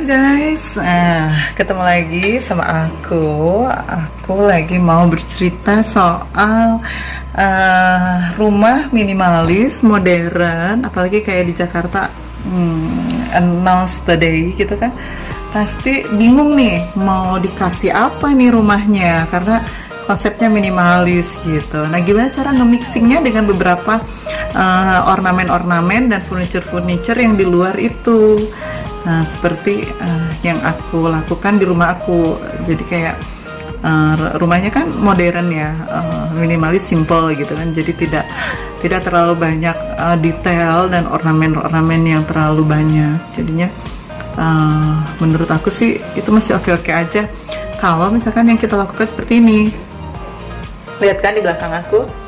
Guys, ketemu lagi sama aku. Aku lagi mau bercerita soal rumah minimalis modern, apalagi kayak di Jakarta, announce today gitu kan. Pasti bingung nih mau dikasih apa nih rumahnya, karena konsepnya minimalis gitu. Nah, gimana cara nge-mixingnya dengan beberapa ornamen-ornamen dan furniture-furniture yang di luar itu. Nah, seperti yang aku lakukan di rumah aku. Jadi kayak rumahnya kan modern ya, minimalis, simple gitu kan. Jadi tidak terlalu banyak detail dan ornamen-ornamen yang terlalu banyak. Jadinya menurut aku sih itu masih oke-oke aja. Kalau misalkan yang kita lakukan seperti ini, lihat kan di belakang aku.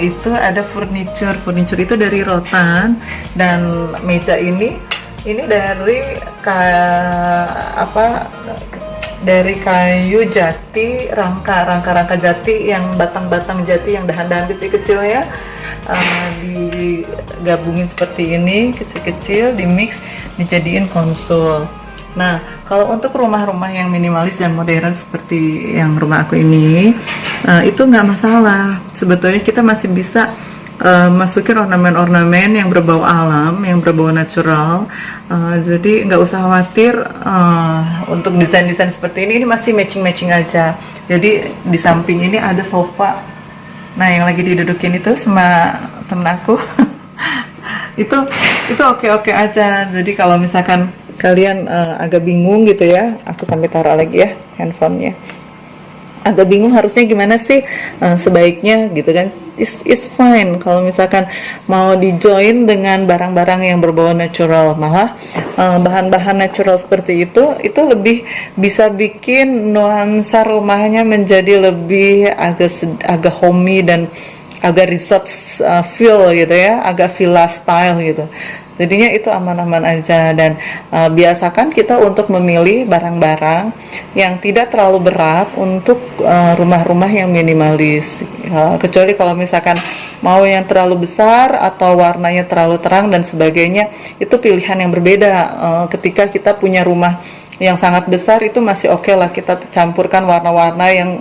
Itu ada furniture itu dari rotan, dan meja ini dari dari kayu jati, rangka jati, yang batang jati, yang dahan-dahan kecil-kecil ya, digabungin seperti ini, kecil-kecil, di mix, dijadiin konsul. Nah, kalau untuk rumah-rumah yang minimalis dan modern seperti yang rumah aku ini, itu nggak masalah. Sebetulnya kita masih bisa masukin ornamen-ornamen yang berbau alam, yang berbau natural. Jadi nggak usah khawatir untuk desain-desain seperti ini masih matching-matching aja. Jadi di samping ini ada sofa. Nah, yang lagi didudukin itu sama temen aku. itu oke-oke aja. Jadi kalau misalkan kalian agak bingung gitu ya, aku sampai taruh lagi ya handphonenya, agak bingung harusnya gimana sih sebaiknya gitu kan, it's fine kalau misalkan mau di join dengan barang-barang yang berbau natural. Malah bahan-bahan natural seperti itu lebih bisa bikin nuansa rumahnya menjadi lebih agak homey dan agak resort feel gitu ya, agak villa style gitu. Jadinya itu aman-aman aja. Dan biasakan kita untuk memilih barang-barang yang tidak terlalu berat untuk rumah-rumah yang minimalis. Kecuali kalau misalkan mau yang terlalu besar atau warnanya terlalu terang dan sebagainya, itu pilihan yang berbeda. Ketika kita punya rumah yang sangat besar, itu masih oke lah kita campurkan warna-warna yang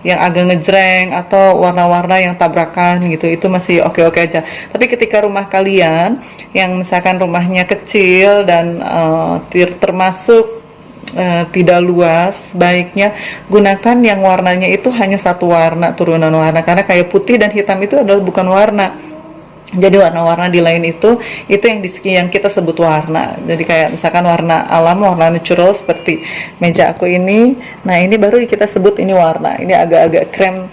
agak ngejreng atau warna-warna yang tabrakan gitu, itu masih oke-oke aja. Tapi ketika rumah kalian yang misalkan rumahnya kecil dan termasuk tidak luas, baiknya gunakan yang warnanya itu hanya satu warna, turunan warna, karena kayak putih dan hitam itu adalah bukan warna. Jadi warna-warna di lain itu yang kita sebut warna. Jadi kayak misalkan warna alam, warna natural seperti meja aku ini. Nah, ini baru kita sebut ini warna. Ini agak-agak krem.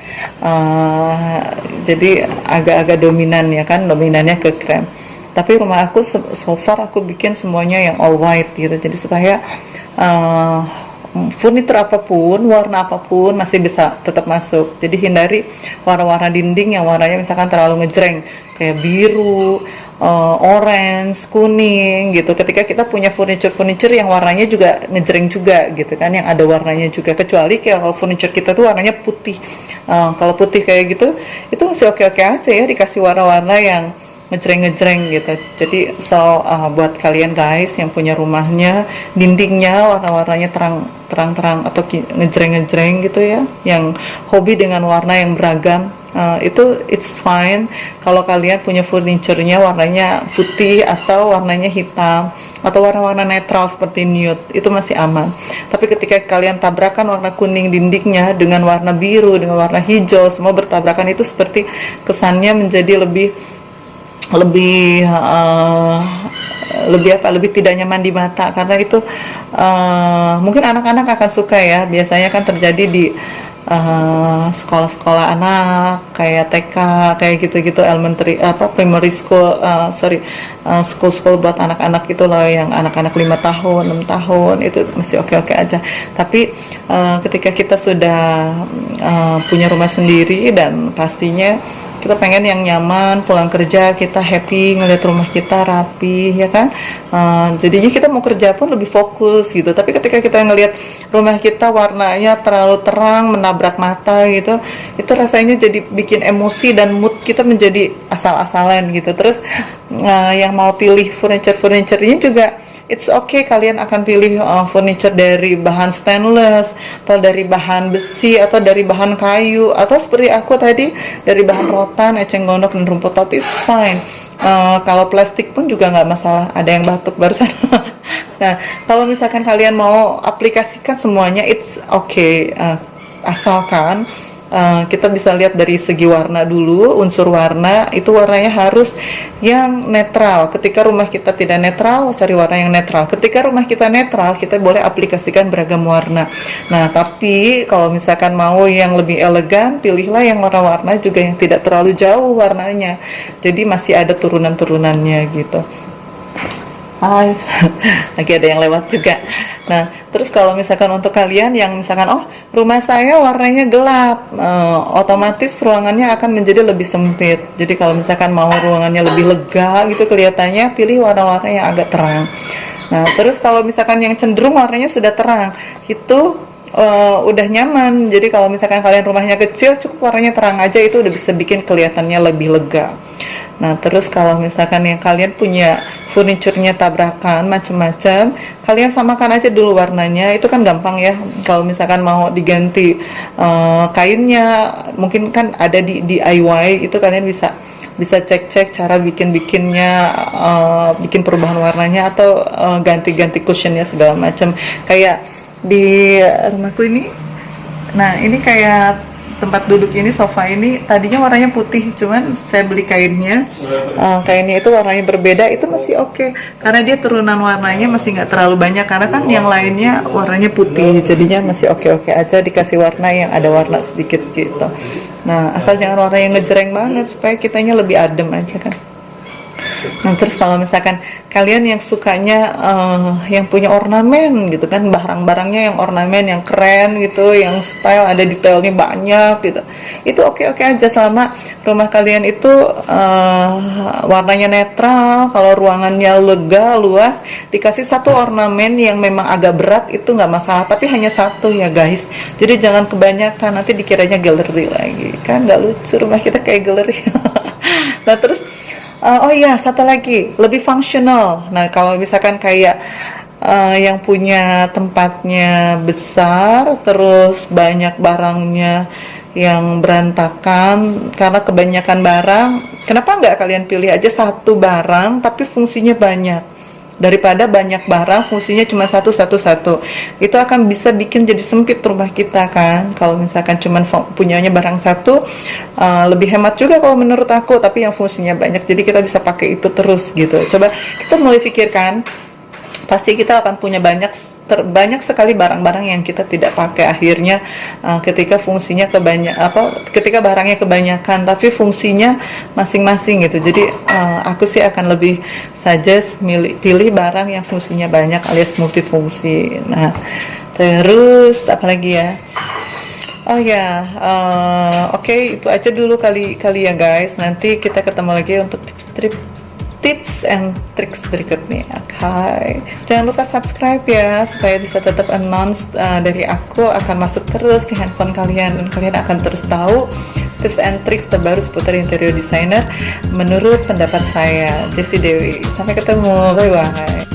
Jadi agak-agak dominan ya kan, dominannya ke krem. Tapi rumah aku so far aku bikin semuanya yang all white gitu. Jadi supaya furniture apapun, warna apapun masih bisa tetap masuk. Jadi hindari warna-warna dinding yang warnanya misalkan terlalu ngejreng, kayak biru, orange, kuning gitu. Ketika kita punya furniture yang warnanya juga ngejreng juga gitu kan, yang ada warnanya juga. Kecuali kalau furniture kita tuh warnanya putih. Kalau putih kayak gitu, itu masih oke-oke aja ya dikasih warna-warna yang ngejreng gitu. Jadi buat kalian guys yang punya rumahnya dindingnya warna-warnanya terang atau ngejreng gitu ya, yang hobi dengan warna yang beragam, itu it's fine. Kalau kalian punya furniture-nya warnanya putih atau warnanya hitam atau warna-warna netral seperti nude, itu masih aman. Tapi ketika kalian tabrakan warna kuning dindingnya dengan warna biru, dengan warna hijau, semua bertabrakan, itu seperti kesannya menjadi lebih tidak nyaman di mata, karena itu mungkin anak-anak akan suka ya. Biasanya kan terjadi di sekolah-sekolah anak kayak TK, kayak gitu-gitu, elementary primary school, school buat anak-anak itu loh, yang anak-anak 5 tahun 6 tahun, itu masih oke-oke aja. Tapi ketika kita sudah punya rumah sendiri dan pastinya kita pengen yang nyaman, pulang kerja kita happy ngeliat rumah kita rapi ya kan, jadinya kita mau kerja pun lebih fokus gitu. Tapi ketika kita ngelihat rumah kita warnanya terlalu terang, menabrak mata gitu, itu rasanya jadi bikin emosi dan mood kita menjadi asal-asalan gitu. Terus yang mau pilih furniture-nya juga it's okay kalian akan pilih furniture dari bahan stainless atau dari bahan besi atau dari bahan kayu atau seperti aku tadi dari bahan rotan, eceng gondok dan rumput laut, it's fine. Kalau plastik pun juga nggak masalah. Ada yang batuk barusan. Nah, kalau misalkan kalian mau aplikasikan semuanya, it's okay. Asalkan kita bisa lihat dari segi warna dulu, unsur warna itu warnanya harus yang netral. Ketika rumah kita tidak netral, cari warna yang netral. Ketika rumah kita netral, kita boleh aplikasikan beragam warna. Nah, tapi kalau misalkan mau yang lebih elegan, pilihlah yang warna-warna juga yang tidak terlalu jauh warnanya. Jadi masih ada turunan-turunannya gitu. Hai, lagi ada yang lewat juga. Nah, terus kalau misalkan untuk kalian yang misalkan, oh rumah saya warnanya gelap, otomatis ruangannya akan menjadi lebih sempit. Jadi kalau misalkan mau ruangannya lebih lega gitu kelihatannya, pilih warna-warna yang agak terang. Nah, terus kalau misalkan yang cenderung warnanya sudah terang, itu udah nyaman. Jadi kalau misalkan kalian rumahnya kecil, cukup warnanya terang aja, itu udah bisa bikin kelihatannya lebih lega. Nah, terus kalau misalkan yang kalian punya furniturnya tabrakan macam-macam, kalian samakan aja dulu warnanya. Itu kan gampang ya. Kalau misalkan mau diganti kainnya, mungkin kan ada di DIY, itu kalian bisa cek-cek cara bikin-bikinnya, bikin perubahan warnanya atau ganti-ganti cushionnya segala macam. Kayak di rumahku ini, nah ini kayak tempat duduk ini, sofa ini tadinya warnanya putih, cuman saya beli kainnya itu warnanya berbeda, itu masih oke, karena dia turunan warnanya masih nggak terlalu banyak, karena kan yang lainnya warnanya putih, jadinya masih oke aja dikasih warna yang ada warna sedikit gitu. Nah, asal jangan warna yang ngejreng banget supaya kitanya lebih adem aja kan. Nah, terus kalau misalkan kalian yang sukanya yang punya ornamen gitu kan, barang-barangnya yang ornamen, yang keren gitu, yang style, ada detailnya banyak gitu, itu oke aja selama rumah kalian itu warnanya netral. Kalau ruangannya lega, luas, dikasih satu ornamen yang memang agak berat, itu nggak masalah, tapi hanya satu ya guys. Jadi jangan kebanyakan, nanti dikiranya galeri lagi kan, nggak lucu, rumah kita kayak galeri. Nah, terus oh iya, satu lagi, lebih fungsional. Nah, kalau misalkan kayak yang punya tempatnya besar, terus banyak barangnya yang berantakan, karena kebanyakan barang, kenapa nggak kalian pilih aja satu barang, tapi fungsinya banyak? Daripada banyak barang, fungsinya cuma satu. Itu akan bisa bikin jadi sempit rumah kita kan. Kalau misalkan cuma punyanya barang satu, lebih hemat juga kalau menurut aku, tapi yang fungsinya banyak, jadi kita bisa pakai itu terus gitu. Coba kita mulai pikirkan, pasti kita akan punya banyak sekali barang-barang yang kita tidak pakai akhirnya, ketika fungsinya ketika barangnya kebanyakan tapi fungsinya masing-masing gitu. Jadi aku sih akan lebih suggest pilih barang yang fungsinya banyak alias multifungsi. Nah, terus apa lagi ya? Oh ya, oke, itu aja dulu kali ya guys. Nanti kita ketemu lagi untuk tips and tricks berikutnya. Oke, jangan lupa subscribe ya, supaya bisa tetap announce dari aku akan masuk terus ke handphone kalian, dan kalian akan terus tahu tips and tricks terbaru seputar interior designer menurut pendapat saya, Jessie Dewi. Sampai ketemu, bye bye.